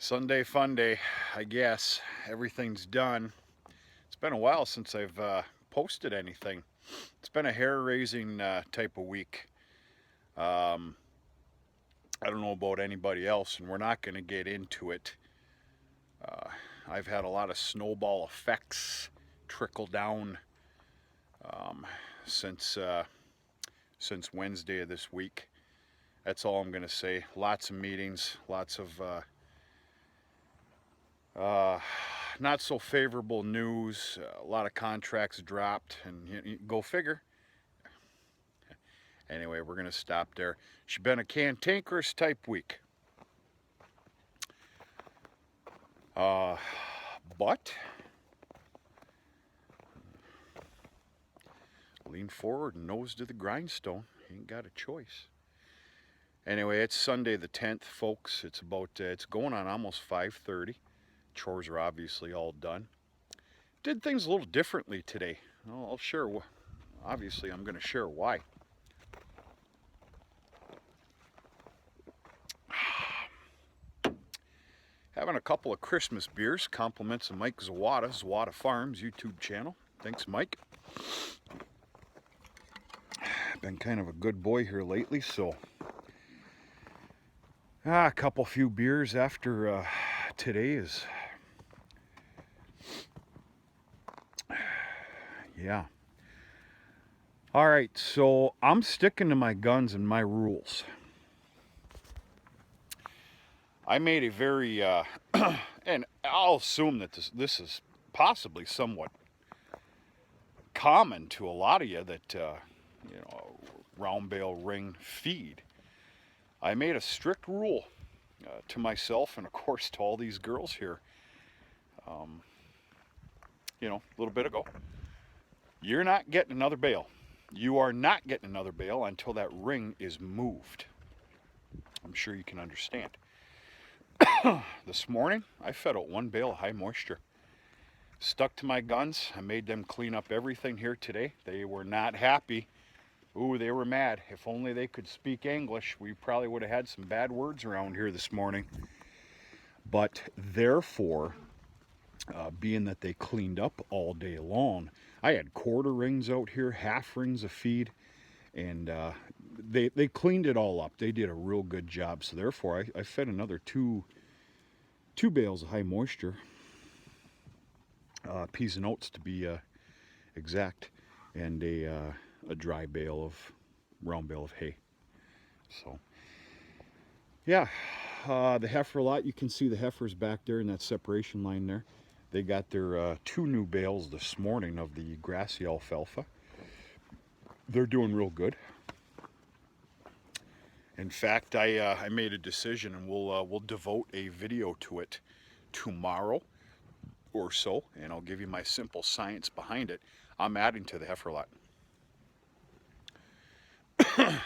Sunday fun day, I guess. Everything's done. It's been a while since I've posted anything. It's been a hair-raising type of week. Um, I don't know about anybody else, and we're not going to get into it. Uh, I've had a lot of snowball effects trickle down um, since since Wednesday of this week. That's all I'm going to say. Lots of meetings, lots of Uh, not so favorable news. A lot of contracts dropped, and go figure. Anyway, we're going to stop there. It's been a cantankerous type week. But lean forward and nose to the grindstone. You ain't got a choice. Anyway, it's Sunday the 10th, folks. It's going on almost 5:30. Chores are obviously all done. Did things a little differently today. I'll share. Obviously, I'm going to share why. Having a couple of Christmas beers, compliments of Mike Zawada, Zawada Farms YouTube channel. Thanks, Mike. Been kind of a good boy here lately, so a few beers after today is, yeah. All right, so I'm sticking to my guns and my rules. I made a very, and I'll assume that this is possibly somewhat common to a lot of you that, round bale ring feed. I made a strict rule to myself and, of course, to all these girls here, a little bit ago. You're not getting another bale. You are not getting another bale until that ring is moved. I'm sure you can understand. This morning, I fed out one bale of high moisture. Stuck to my guns. I made them clean up everything here today. They were not happy. Ooh, they were mad. If only they could speak English, we probably would have had some bad words around here this morning. But therefore, being that they cleaned up all day long, I had quarter rings out here, half rings of feed, and they cleaned it all up. They did a real good job. So therefore, I fed another two bales of high moisture, peas and oats to be exact, and a dry bale of round bale of hay. So yeah, the heifer lot, you can see the heifers back there in that separation line there. They got their 2 new bales this morning of the grassy alfalfa. They're doing real good. In fact, I made a decision, and we'll devote a video to it tomorrow or so, and I'll give you my simple science behind it. I'm adding to the heifer lot.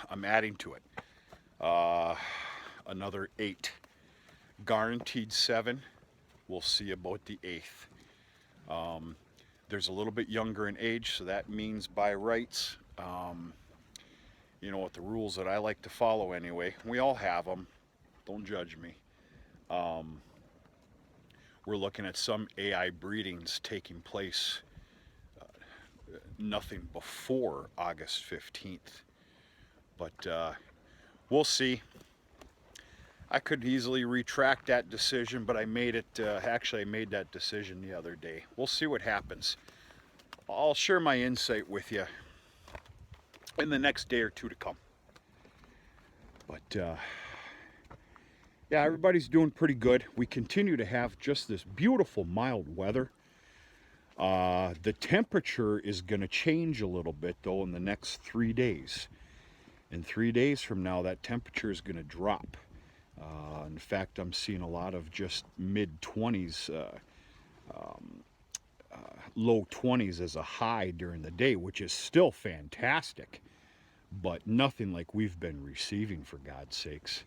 I'm adding to it another 8, guaranteed 7. We'll see about the 8th. There's a little bit younger in age, so that means by rights, you know what, the rules that I like to follow anyway. We all have them. Don't judge me. We're looking at some AI breedings taking place nothing before August 15th. But we'll see. I could easily retract that decision, but I made it, actually I made that decision the other day. We'll see what happens. I'll share my insight with you in the next day or two to come. But yeah, everybody's doing pretty good. We continue to have just this beautiful mild weather. The temperature is going to change a little bit though in the next 3 days. In 3 days from now, that temperature is going to drop. In fact, I'm seeing a lot of just mid-20s, low 20s as a high during the day, which is still fantastic, but nothing like we've been receiving, for God's sakes.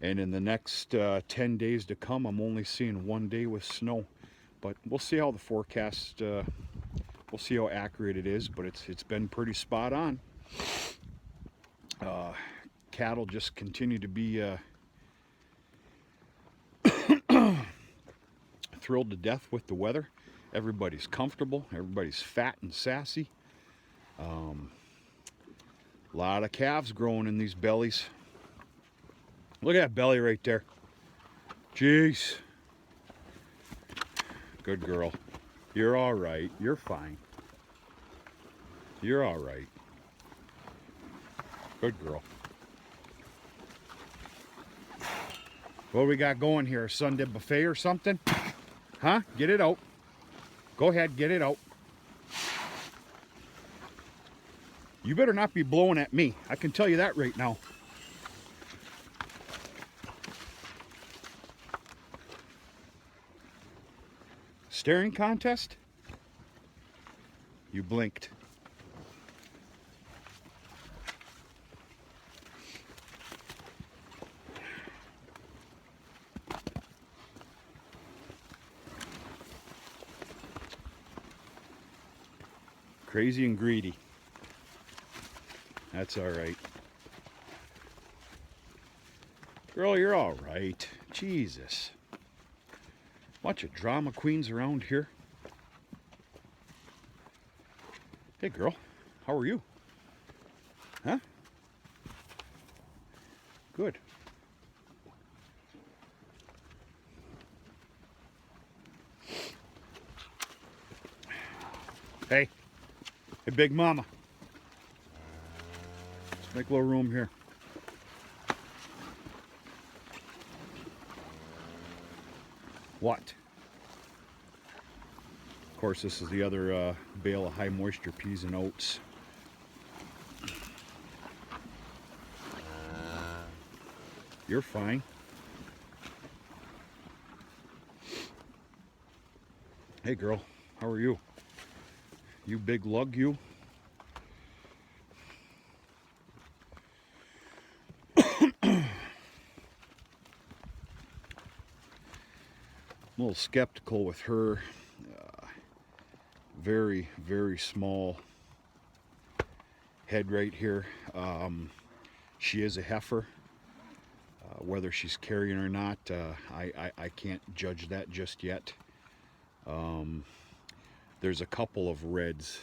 And in the next 10 days to come, I'm only seeing 1 day with snow. But we'll see how the forecast, we'll see how accurate it is, but it's been pretty spot on. Cattle just continue to be thrilled to death with the weather. Everybody's comfortable. Everybody's fat and sassy. A lot of calves growing in these bellies. Look at that belly right there. Jeez. Good girl. You're all right. You're fine. You're all right. Good girl. What do we got going here? A Sunday buffet or something? Huh? Get it out. Go ahead, get it out. You better not be blowing at me. I can tell you that right now. Staring contest? You blinked. Crazy and greedy. That's all right. Girl, you're all right. Jesus. Bunch of drama queens around here. Hey, girl. How are you? Huh? Good. Hey. Hey, big mama. Let's make a little room here. What? Of course, this is the other bale of high moisture peas and oats. You're fine. Hey, girl. How are you? You big lug, you? A little skeptical with her. Very, very small head right here. She is a heifer. Whether she's carrying or not, I can't judge that just yet. There's a couple of reds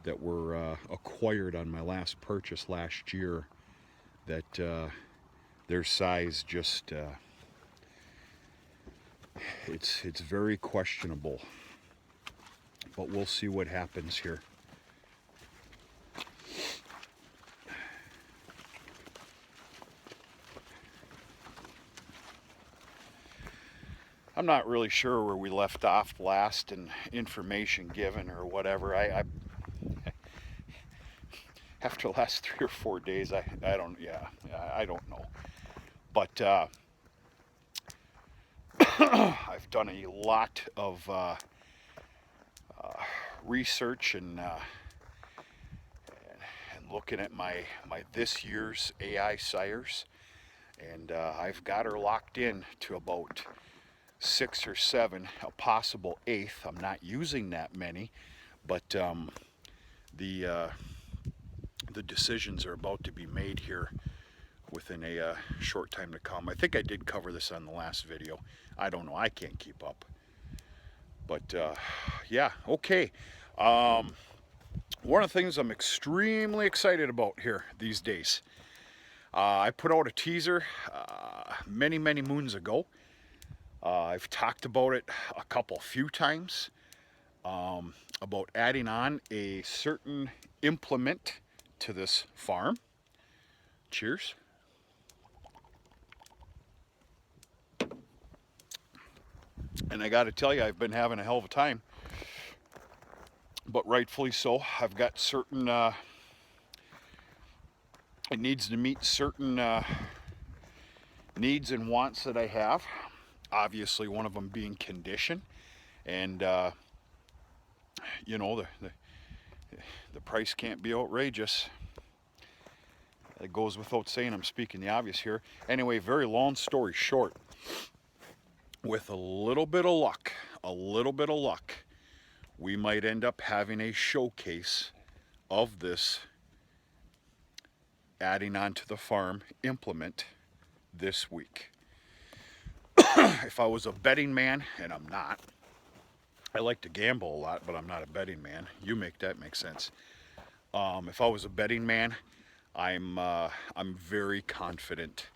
that were acquired on my last purchase last year that their size just it's very questionable, but we'll see what happens here. I'm not really sure where we left off last and information given or whatever. I after the last 3 or 4 days, I don't know. But I've done a lot of research and looking at my this year's AI sires, and I've got her locked in to about 6 or 7, a possible 8th. I'm not using that many, but the decisions are about to be made here within a short time to come. I think I did cover this on the last video. I don't know. I can't keep up. But yeah, okay. One of the things I'm extremely excited about here these days, I put out a teaser many moons ago. I've talked about it a few times, about adding on a certain implement to this farm. Cheers. And I got to tell you, I've been having a hell of a time, but rightfully so. I've got certain, it needs to meet certain needs and wants that I have. Obviously, one of them being condition, and you know, the price can't be outrageous. It goes without saying. I'm speaking the obvious here. Anyway, very long story short, with a little bit of luck, we might end up having a showcase of this adding on to the farm implement this week. If I was a betting man, and I'm not, I like to gamble a lot, but I'm not a betting man. You make that make sense. If I was a betting man, I'm very confident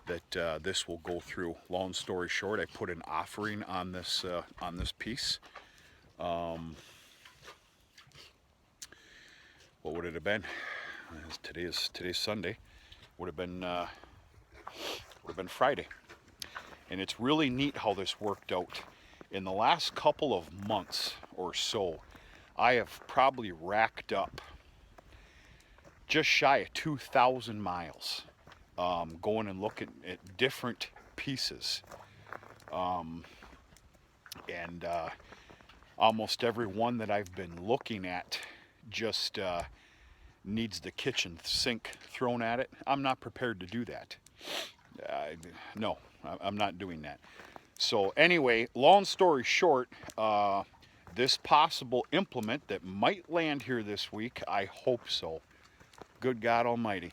that this will go through. Long story short, I put an offering on this piece. What would it have been? Today's Sunday. Would have been Friday, and it's really neat how this worked out. In the last couple of months or so, I have probably racked up just shy of 2,000 miles, going and looking at different pieces, and almost every one that I've been looking at just needs the kitchen sink thrown at it. I'm not prepared to do that. No, I'm not doing that. So anyway, long story short, this possible implement that might land here this week, I hope so. Good God Almighty.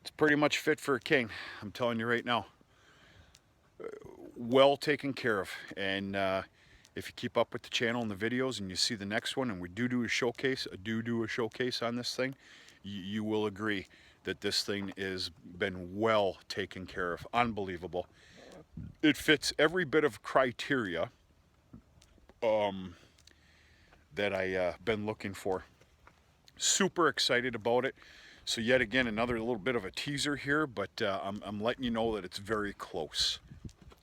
It's pretty much fit for a king. I'm telling you right now. Well taken care of. And if you keep up with the channel and the videos and you see the next one, and we do a showcase on this thing, you will agree that this thing has been well taken care of. Unbelievable. It fits every bit of criteria that I've been looking for. Super excited about it. So yet again, another little bit of a teaser here, but I'm letting you know that it's very close.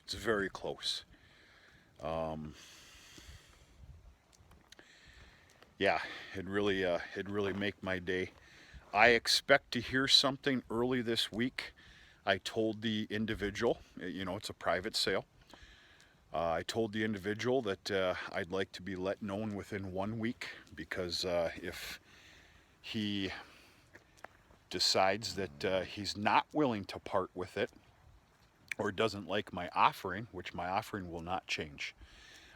It's very close. Yeah, it'd really make my day. I expect to hear something early this week. I told the individual, it's a private sale. I told the individual that I'd like to be let known within 1 week, because if he decides that he's not willing to part with it, or doesn't like my offering, which my offering will not change.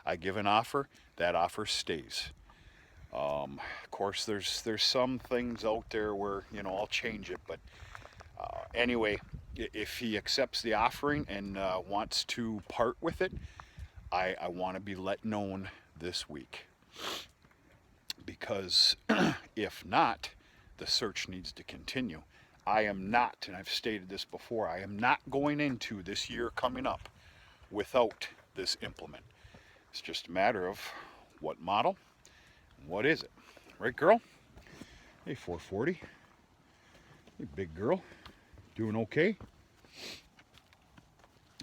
I give an offer, that offer stays. Of course, there's some things out there where I'll change it, but anyway, if he accepts the offering and wants to part with it, I want to be let known this week, because if not, the search needs to continue. I am not, and I've stated this before, I am not going into this year coming up without this implement. It's just a matter of what model and what is it. Right, girl? Hey, 440. Hey, big girl. Doing okay?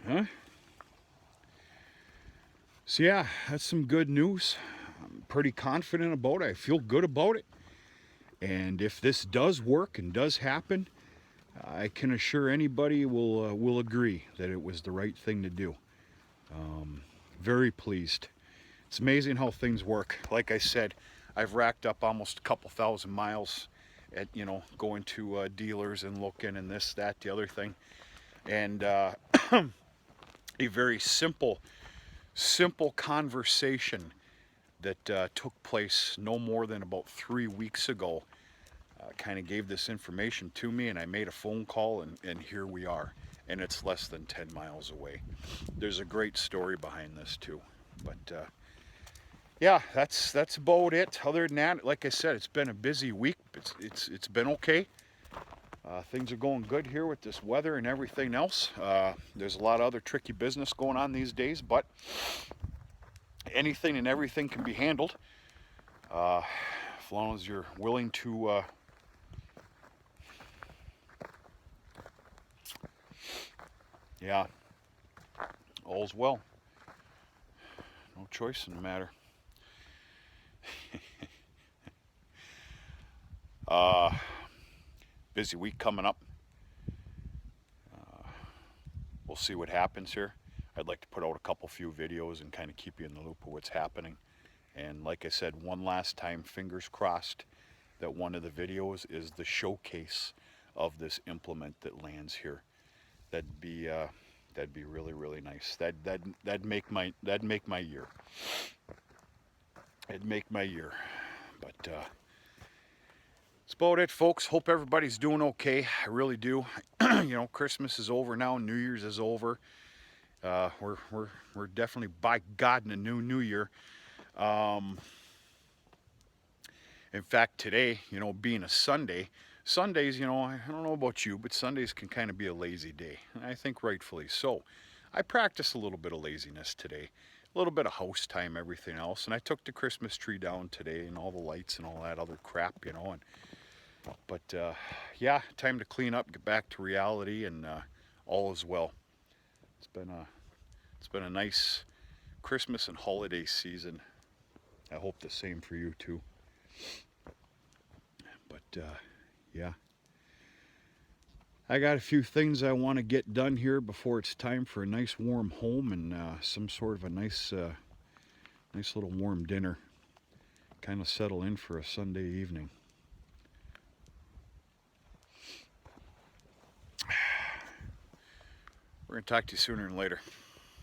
Huh? So yeah, that's some good news. I'm pretty confident about it. I feel good about it. And if this does work and does happen, I can assure anybody will agree that it was the right thing to do. Very pleased. It's amazing how things work. Like I said, I've racked up almost a couple thousand miles at going to dealers and looking and this, that, the other thing, and a very simple conversation that took place no more than about 3 weeks ago kind of gave this information to me, and I made a phone call, and here we are, and it's less than 10 miles away. There's a great story behind this too, but yeah, that's about it. Other than that, like I said, it's been a busy week. It's been okay. Things are going good here with this weather and everything else. There's a lot of other tricky business going on these days, but anything and everything can be handled as long as you're willing to yeah, all's well. No choice in the matter. Busy week coming up. We'll see what happens here. I'd like to put out a few videos and kind of keep you in the loop of what's happening. And like I said, one last time, fingers crossed that one of the videos is the showcase of this implement that lands here. That'd be really, really nice. That'd make my year. It'd make my year. But That's about it, folks. Hope everybody's doing okay. I really do. You know, Christmas is over now. New Year's is over. We're definitely, by God, in a new year. Um, in fact, today, you know, being a Sunday, Sundays, you know, I don't know about you, but Sundays can kind of be a lazy day. And I think rightfully so. I practiced a little bit of laziness today, a little bit of house time, everything else. And I took the Christmas tree down today and all the lights and all that other crap, you know. But yeah, time to clean up, get back to reality, and all is well. It's been a nice Christmas and holiday season. I hope the same for you too. But yeah, I got a few things I want to get done here before it's time for a nice warm home and some sort of a nice little warm dinner. Kind of settle in for a Sunday evening. We're going to talk to you sooner than later.